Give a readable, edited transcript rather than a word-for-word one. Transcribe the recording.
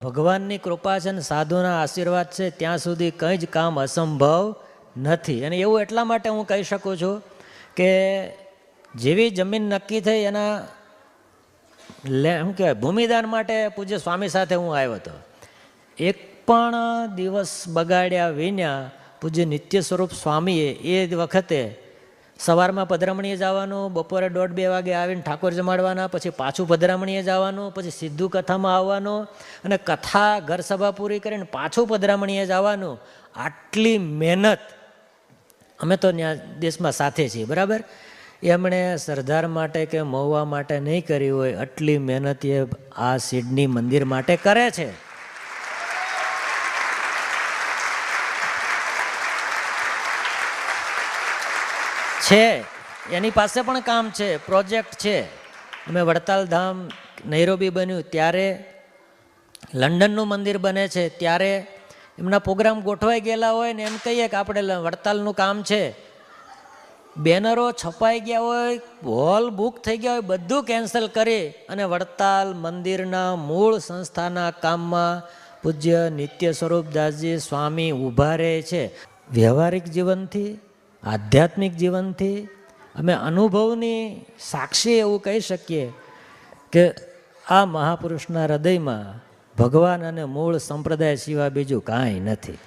ભગવાનની કૃપા છે ને સાધુના આશીર્વાદ છે ત્યાં સુધી કંઈ જ કામ અસંભવ નથી. અને એવું એટલા માટે હું કહી શકું છું કે જેવી જમીન નક્કી થઈ એના શું કહેવાય ભૂમિદાન માટે પૂજ્ય સ્વામી સાથે હું આવ્યો હતો. એક પણ દિવસ બગાડ્યા વિના પૂજ્ય નિત્ય સ્વરૂપ સ્વામીએ એ વખતે સવારમાં પધરામણીએ જવાનું, બપોરે 1:30-2 વાગે આવીને ઠાકોર જમાડવાના, પછી પાછું પધરામણીએ જવાનું, પછી સીધું કથામાં આવવાનું અને કથા ઘર સભા પૂરી કરીને પાછું પધરામણીએ જવાનું. આટલી મહેનત અમે તો ત્યાં દેશમાં સાથે છીએ, બરાબર. એમણે સરદાર માટે કે મહુવા માટે નહીં કરી હોય આટલી મહેનત એ આ સિડની મંદિર માટે કરે છે. એની પાસે પણ કામ છે, પ્રોજેક્ટ છે. અમે વડતાલ ધામ નૈરોબી બન્યું ત્યારે, લંડનનું મંદિર બને છે ત્યારે એમના પ્રોગ્રામ ગોઠવાઈ ગયેલા હોય ને એમ કહીએ કે આપણે વડતાલનું કામ છે, બેનરો છપાઈ ગયા હોય, હોલ બુક થઈ ગયા હોય, બધું કેન્સલ કરી અને વડતાલ મંદિરના મૂળ સંસ્થાના કામમાં પૂજ્ય નિત્ય સ્વરૂપદાસજી સ્વામી ઊભા રહે છે. વ્યવહારિક જીવનથી, આધ્યાત્મિક જીવનથી અમે અનુભવની સાક્ષી એવું કહી શકીએ કે આ મહાપુરુષના હૃદયમાં ભગવાન અને મૂળ સંપ્રદાય સિવાય બીજું કાંઈ નથી.